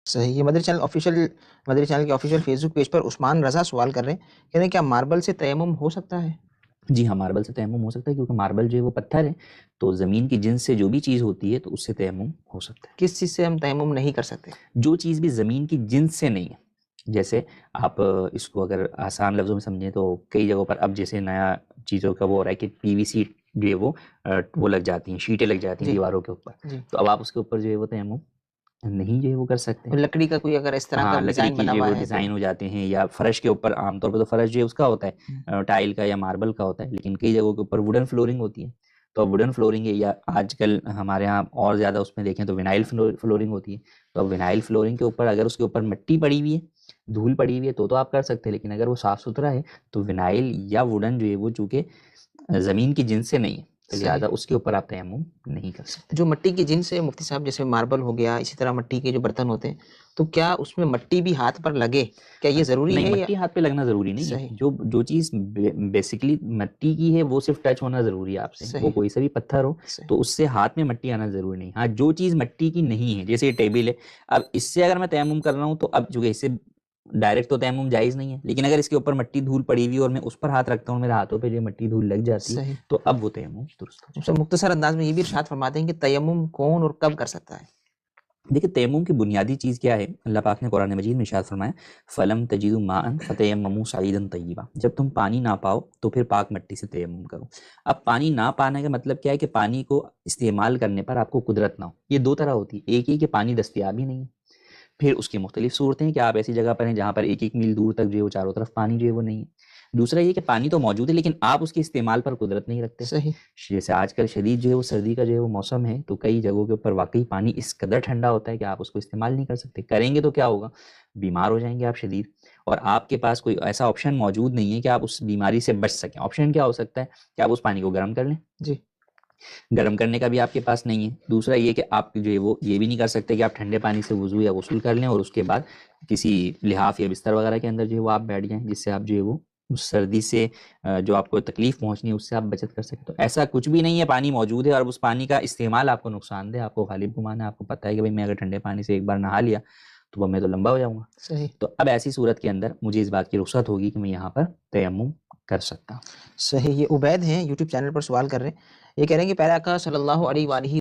सही है। मदरी चैनल के ऑफिशियल फेसबुक पेज पर उस्मान रजा सवाल कर रहे हैं, कह रहे हैं क्या मार्बल से तयम्मुम हो सकता है? जी हाँ, मार्बल से तयम्मुम हो सकता है, क्योंकि मार्बल जो है वो पत्थर है, तो ज़मीन की जिन्स से जो भी चीज़ होती है तो उससे तयम्मुम हो सकता है। किस चीज़ से हम तयम्मुम नहीं कर सकते? जो चीज़ भी ज़मीन की जिन्स से नहीं है, जैसे आप इसको अगर आसान लफ्ज़ों में समझें तो कई जगहों पर अब जैसे नया चीज़ों का वो हो रहा है कि पीवीसी जो है वो लग जाती हैं, शीटें लग जाती हैं जी, दीवारों के ऊपर, जी। तो अब आप उसके ऊपर जो है वो तयम्मुम नहीं जो है वो कर सकते। और लकड़ी का कोई अगर इस तरह का हाँ, लकड़ी डिज़ाइन की बना जो हुआ वो है तो? डिज़ाइन हो जाते हैं, या फर्श के ऊपर आमतौर पे तो फर्श जो है उसका होता हुँ, है टाइल का या मार्बल का होता है, लेकिन कई जगहों के ऊपर वुडन फ्लोरिंग होती है। तो अब वुडन फ्लोरिंग है, या आजकल हमारे यहाँ और ज़्यादा उसमें देखें तो विनाइल फ्लोरिंग होती है। तो अब विनाइल फ्लोरिंग के ऊपर अगर उसके ऊपर मिट्टी पड़ी हुई है, धूल पड़ी हुई है, तो आप कर सकते हैं, लेकिन अगर वो साफ-सुथरा है तो विनाइल या वुडन जो है वो चूँकि ज़मीन की जिन्स से नहीं है, तो सही। लिहाज़ा उसके ऊपर आप तयम्मुम नहीं कर सकते। जो मिट्टी की जिन्स है मुफ्ती साहब, जैसे मार्बल हो गया, इसी तरह मिट्टी के जो बर्तन होते हैं, तो क्या उसमें मिट्टी भी हाथ पर लगे? क्या ये ज़रूरी नहीं, है या? मिट्टी हाथ पे लगना ज़रूरी नहीं है। सही, जो जो चीज़ बेसिकली मिट्टी की है वो सिर्फ़ टच होना ज़रूरी है आपसे। वो सही, कोई सा भी पत्थर हो, सही। तो उससे हाथ में मिट्टी आना ज़रूरी नहीं। हाँ, जो चीज़ मिट्टी की नहीं है, जैसे ये टेबल है, अब इससे अगर मैं तयम्मुम कर रहा हूँ तो अब चूँकि इससे डायरेक्ट तो तयम्मुम जायज़ नहीं है। लेकिन अगर इसके ऊपर मिट्टी धूल पड़ी हुई है और मैं उस पर हाथ रखता हूँ, मेरे हाथों पे जो मिट्टी धूल लग जाती है, सही। तो अब वो तयम्मुम दुरुस्त हो उससे जाएगा। मुख्तसर अंदाज में ये भी इरशाद फरमा दें कि तयम्मुम कौन और कब कर सकता है? देखिए, तयम्मुम की बुनियादी चीज़ क्या है? अल्लाह पाक ने कुरान मजीद में इरशाद फरमाया, फ़लम तजिदू माअन फ़तयम्ममू सईदन तय्यिबा। जब तुम पानी ना पाओ तो फिर पाक मिट्टी से तयम्मुम करो। अब पानी ना पाने का मतलब क्या है कि पानी को इस्तेमाल करने पर आपको कुदरत ना हो। ये 2 तरह होती है, एक ये कि पानी दस्तयाब ही नहीं है, फिर उसकी मुख्तलिफ सूरतें हैं कि आप ऐसी जगह पर हैं जहाँ पर 1-1 मील दूर तक जो है वो चारों तरफ पानी जो है वो नहीं है। दूसरा ये कि पानी तो मौजूद है, लेकिन आप उसके इस्तेमाल पर कुदरत नहीं रखते। सही, जैसे आजकल शदीद जो है वो सर्दी का जो है वो मौसम है, तो कई जगहों के ऊपर वाक़ई पानी इस कदर ठंडा होता है कि आप उसको इस्तेमाल नहीं कर सकते। करेंगे तो क्या होगा? बीमार हो जाएँगे आप शदीद, और आपके पास कोई ऐसा ऑप्शन मौजूद नहीं है कि आप उस बीमारी से बच सकें। ऑप्शन क्या हो सकता है कि आप उस पानी को गर्म कर लें। जी, गर्म करने का भी आपके पास नहीं है। दूसरा ये कि आप जो है वो ये भी नहीं कर सकते कि आप ठंडे पानी से वुज़ू या गुस्ल कर लें और उसके बाद किसी लिहाफ़ या बिस्तर वगैरह के अंदर जो है वो आप बैठ जाएँ, जिससे आप जो है वो उस सर्दी से जो आपको तकलीफ़ पहुँचनी है उससे आप बचत कर सकें। तो ऐसा कुछ भी नहीं है, पानी मौजूद है और उस पानी का इस्तेमाल आपको नुकसानदेह, आपको गालिब गुमान है। आपको पता है कि भई मैं अगर ठंडे पानी से एक बार नहा लिया, तो मैं तो लंबा हो जाऊँगा। सही। तो अब ऐसी सूरत के अंदर मुझे इस बात की रुख़सत होगी कि मैं यहाँ पर तयम्मुम कर सकता हूँ। सही, ये उबैद हैं यूट्यूब चैनल पर सवाल कर रहे हैं। ये कह रहे हैं कि प्यारे आका सल्लल्लाहु अलैहि